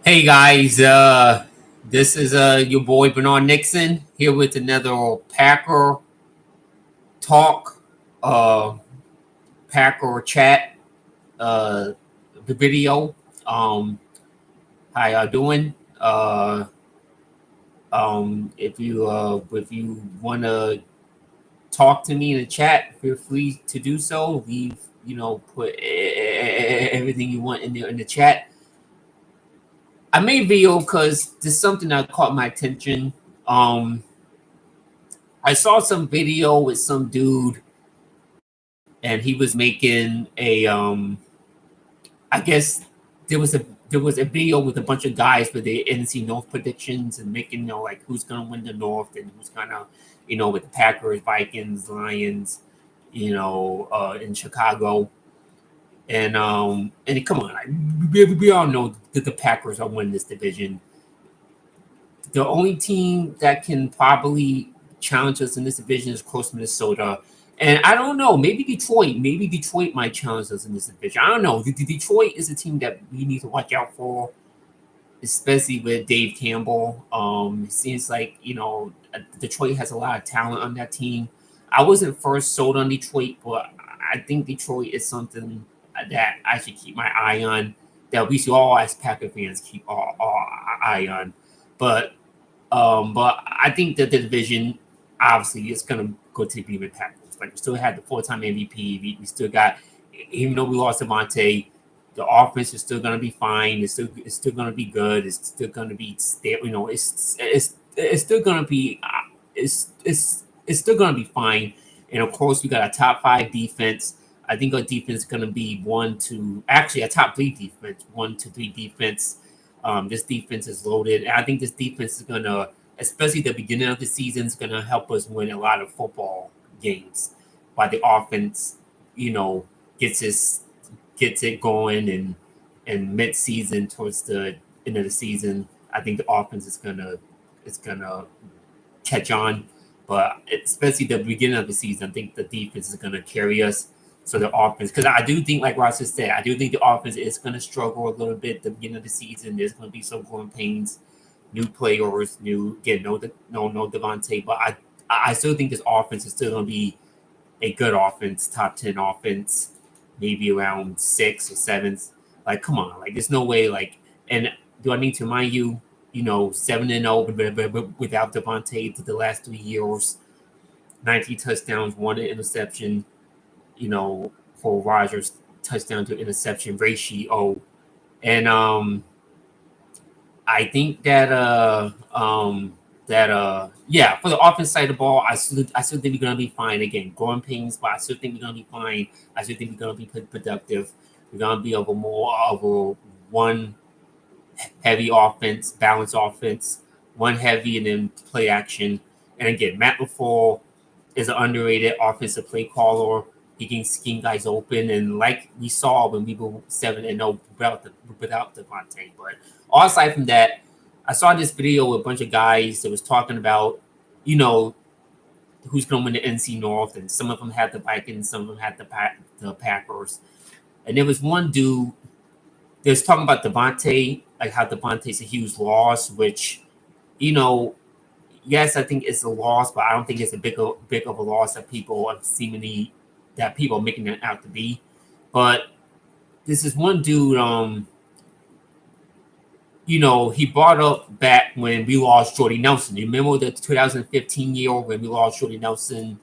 Hey guys, this is your boy Bernard Nixon here with another Packer talk, uh, Packer chat, the video. Um, how y'all doing? If you want to talk to me in the chat, feel free to do so. Leave put everything you want in the chat. I made a video because there's something that caught my attention. Um, I saw some video with some dude, and he was making a I guess there was a video with a bunch of guys with the NFC North predictions and making like who's gonna win the North and who's gonna with the Packers, Vikings, Lions, in Chicago. And come on, we all know that the Packers are winning this division. The only team that can probably challenge us in this division is close Minnesota. And I don't know, maybe Detroit. Maybe Detroit might challenge us in this division. I don't know. Detroit is a team that we need to watch out for, especially with Dave Campbell. It seems like, Detroit has a lot of talent on that team. I wasn't first sold on Detroit, but I think Detroit is something that I should keep my eye on, that we should all, as Packer fans, keep our eye on. But I think that the division obviously is going to go to the Green Bay Packers. Like we still had the 4-time MVP. We still got, even though we lost Devontae, the offense is still going to be fine. It's still going to be good. It's still going to be stable. It's still going to be it's still going to be fine. And of course, we got a top 5 defense. I think our defense is going to be a top 3 defense, 1 to 3 defense. This defense is loaded. And I think this defense is going to, especially the beginning of the season, is going to help us win a lot of football games. While the offense, you know, gets it going and mid season towards the end of the season, I think the offense is gonna catch on. But especially the beginning of the season, I think the defense is gonna carry us. So the offense, because I do think, like Ross just said, I do think the offense is going to struggle a little bit at the beginning of the season. There's going to be some growing pains, new players, no Devontae, but I still think this offense is still going to be a good offense, top 10 offense, maybe around 6th or 7th. Like, come on, like there's no way. Like, and do I need to remind you? 7-0 without Devontae to the last 3 years, 19 touchdowns, 1 interception. For Rodgers touchdown to interception ratio. And I think that for the offense side of the ball, I still think we're gonna be fine. Again, growing pains, but I still think we're gonna be fine. I still think we're gonna be productive. We're gonna be more of a one heavy offense, balanced offense, one heavy and then play action. And again, Matt LaFleur is an underrated offensive play caller. He can scheme guys open, and like we saw when we were 7-0 without Devontae. But all aside from that, I saw this video with a bunch of guys that was talking about, you know, who's going to win the NC North, and some of them had the Vikings, some of them had the Packers, and there was one dude that was talking about Devontae, like how Devontae's a huge loss, which, you know, yes, I think it's a loss, but I don't think it's a big of a loss that people are making it out to be. But this is one dude, he brought up back when we lost Jordy Nelson. You remember the 2015 year when we lost Jordy Nelson?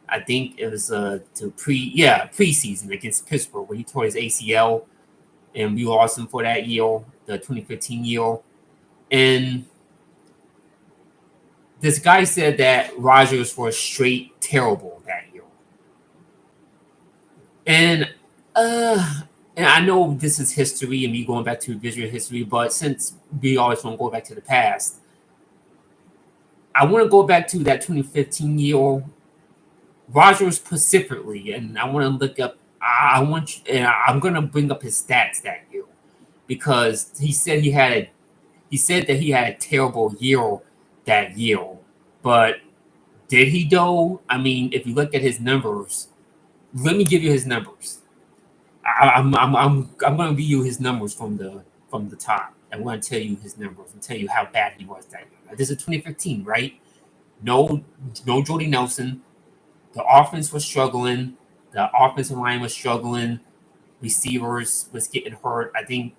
I think it was preseason against Pittsburgh when he tore his ACL, and we lost him for that year, the 2015 year. And this guy said that Rodgers was straight terrible that year. And and I know this is history and me going back to visual history, but since we always want to go back to the past, I want to go back to that 2015 year Rodgers specifically, and I want to look up. And I'm going to bring up his stats that year because he said that he had a terrible year that year, but did he though? I mean, if you look at his numbers, let me give you his numbers. I'm going to give you his numbers from the top. I'm going to tell you his numbers and tell you how bad he was that year. This is 2015, right? No, no Jordy Nelson. The offense was struggling. The offensive line was struggling. Receivers was getting hurt. I think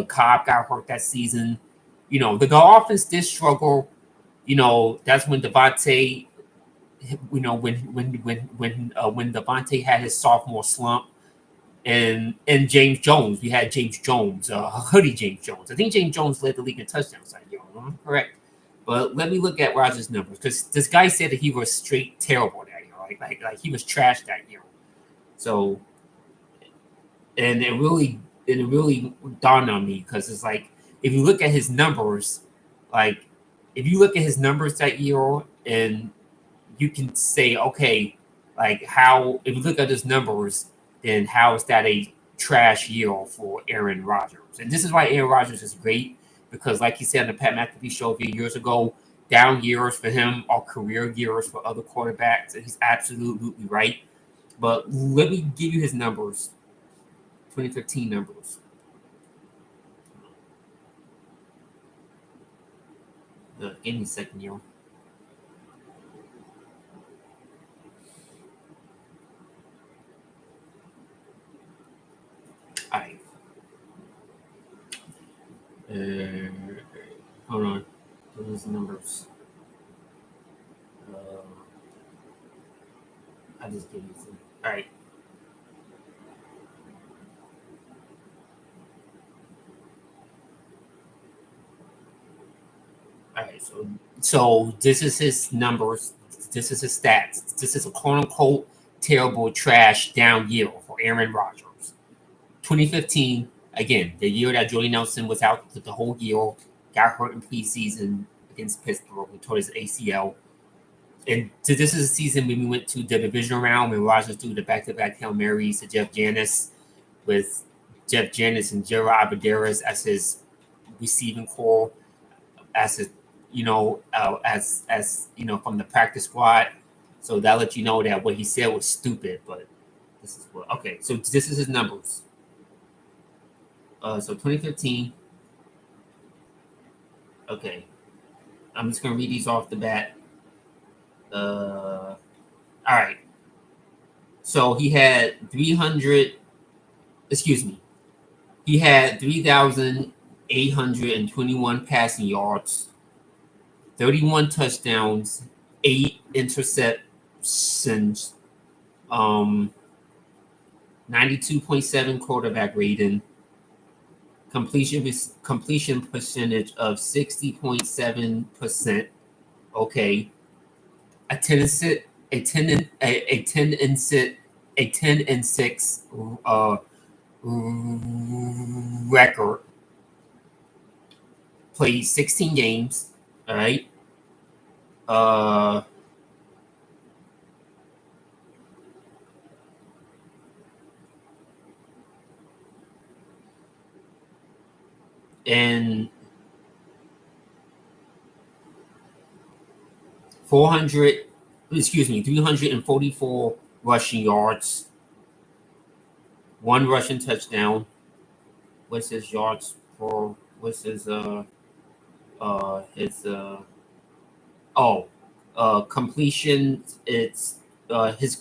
Cobb got hurt that season. The offense did struggle. That's when Devontae, when Devontae had his sophomore slump, and James Jones, we had James Jones, hoodie James Jones. I think James Jones led the league in touchdowns that year. Correct. But let me look at Rodgers' numbers because this guy said that he was straight terrible that year, like he was trash that year. So, and it really dawned on me because it's like if you look at his numbers, like if you look at his numbers that year, and you can say, okay, like how if you look at his numbers, then how is that a trash year for Aaron Rodgers? And this is why Aaron Rodgers is great because, like he said on the Pat McAfee show a few years ago, down years for him are career years for other quarterbacks, and he's absolutely right. But let me give you his numbers, 2015 numbers. Give me a second, yo. All right. Hold on. Those numbers. Uh, I just gave you some. All right. All right. So this is his numbers. This is his stats. This is a quote unquote terrible trash down year for Aaron Rodgers. 2015, again, the year that Jordy Nelson was out the whole year, got hurt in preseason against Pittsburgh, and tore his ACL. And so this is a season when we went to the divisional round when Rodgers threw the back-to-back Hail Marys to Jeff Janis, with Jeff Janis and Gerald Aberderas as his receiving core, as his, from the practice squad. So that let you know that what he said was stupid. But this is what okay. So this is his numbers. So 2015. Okay, I'm just gonna read these off the bat. All right. So he had 300. Excuse me. He had 3,821 passing yards, 31 touchdowns, 8 interceptions, 92.7 quarterback rating, completion percentage of 60.7%. Okay, a 10 and 6, a 10 and 6, a 10 and 6 record. Played 16 games. All right. Uh, and 344 rushing yards, one rushing touchdown. What's his yards for? What's his his oh completion? It's his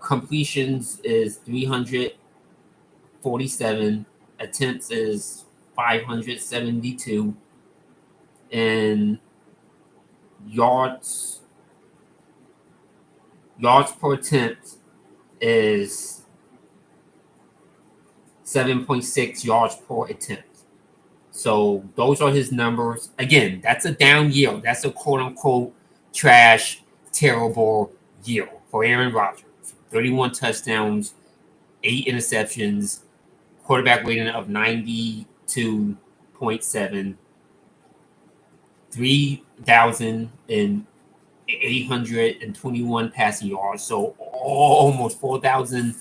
completions is 347, attempts is 572, and yards yards per attempt is 7.6 yards per attempt. So those are his numbers. Again, that's a down year. That's a quote unquote trash, terrible year for Aaron Rodgers. 31 touchdowns, 8 interceptions, quarterback rating of 92.7, 3,821 passing yards. So almost 4,000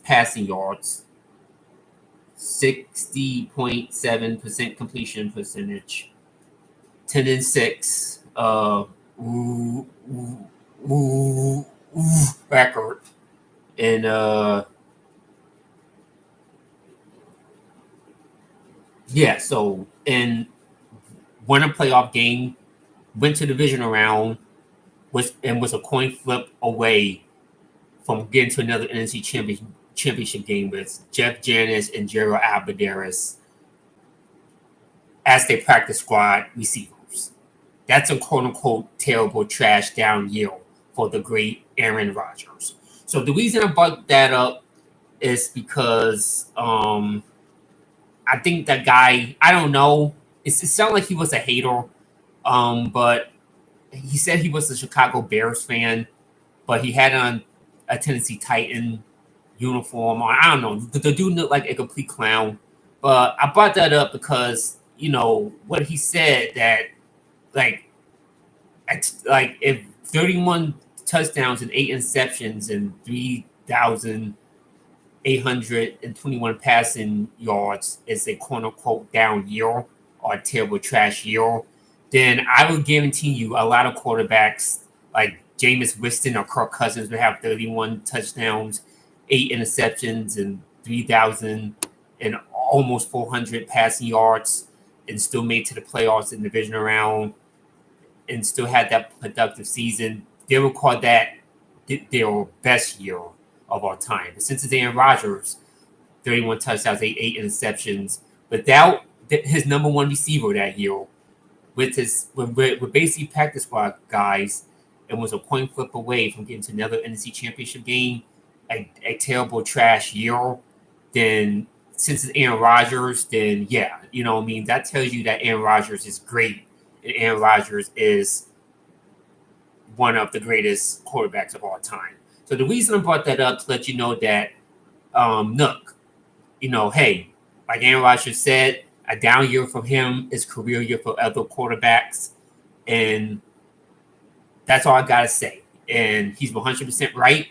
passing yards. 60.7% completion percentage, 10 and 6 record, and Yeah, so and won a playoff game, went to the divisional round, was a coin flip away from getting to another NFC championship game with Jeff Janis and Gerald Alvarez as their practice squad receivers. That's a quote unquote terrible trash down year for the great Aaron Rodgers. So the reason I brought that up is because I think that guy, I don't know, it sounded like he was a hater, but he said he was a Chicago Bears fan, but he had on a Tennessee Titan uniform on. I don't know. The dude looked like a complete clown. But I brought that up because, what he said that like if 31 touchdowns and 8 interceptions and 3,821 passing yards is a quote unquote down year or a terrible trash year, then I would guarantee you a lot of quarterbacks like Jameis Winston or Kirk Cousins would have 31 touchdowns, 8 interceptions, and 3,000 and almost 400 passing yards and still made to the playoffs in the division round and still had that productive season. They would call that their best year of all time. But since it's Aaron Rodgers, 31 touchdowns, eight interceptions, without his number one receiver that year, with basically practice squad guys, and was a coin flip away from getting to another NFC Championship game, a terrible trash year, then since it's Aaron Rodgers, then yeah, what I mean? That tells you that Aaron Rodgers is great, and Aaron Rodgers is one of the greatest quarterbacks of all time. So the reason I brought that up to let you know that, look, hey, like Aaron Rodgers said, a down year for him is career year for other quarterbacks, and that's all I gotta say. And he's 100% right.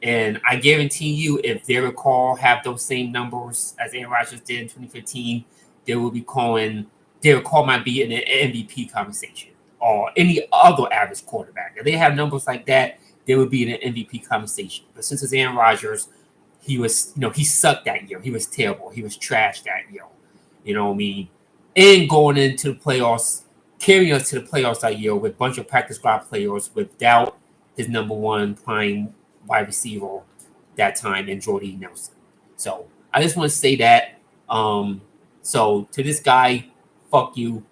And I guarantee you, if Derek Carr have those same numbers as Aaron Rodgers did in 2015, they will be calling Derek Carr might be in an MVP conversation or any other average quarterback. If they have numbers like that, they would be in an MVP conversation. But since it's Aaron Rodgers, he was, he sucked that year. He was terrible. He was trash that year. You know what I mean? And going into the playoffs, carrying us to the playoffs that year with a bunch of practice squad players without his number one prime wide receiver that time in Jordy Nelson. So I just want to say that. So to this guy, fuck you.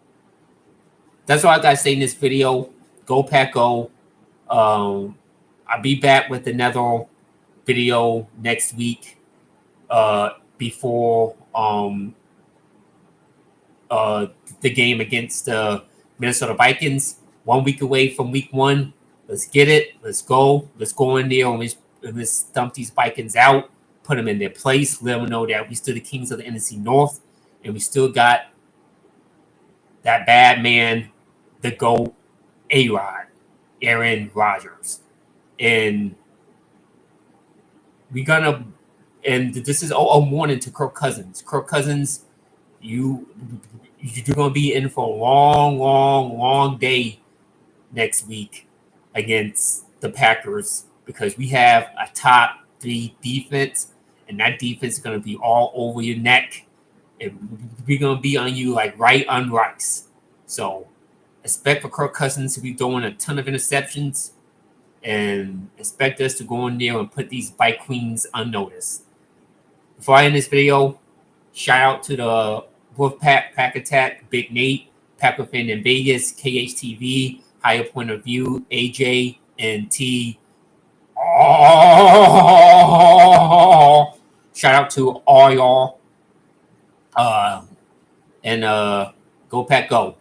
That's all I gotta say in this video. Go Pack Go. I'll be back with another video next week. Before the game against the Minnesota Vikings. 1 week away from week 1. Let's get it. Let's go. Let's go in there and let's stump these Vikings out. Put them in their place. Let them know that we still the kings of the NFC North. And we still got that bad man, the GOAT, A-Rod, Aaron Rodgers. And this is a warning to Kirk Cousins. Kirk Cousins, you're going to be in for a long, long, long day next week against the Packers because we have a top 3 defense, and that defense is going to be all over your neck. And we're going to be on you like right on rice. So expect for Kirk Cousins to be throwing a ton of interceptions and expect us to go in there and put these Bike Queens unnoticed. Before I end this video, shout out to the Wolfpack, Pack Attack, Big Nate, Packer Fan in Vegas, KHTV, Higher Point of View, AJ, and T. Oh, shout out to all y'all. And go Pack Go.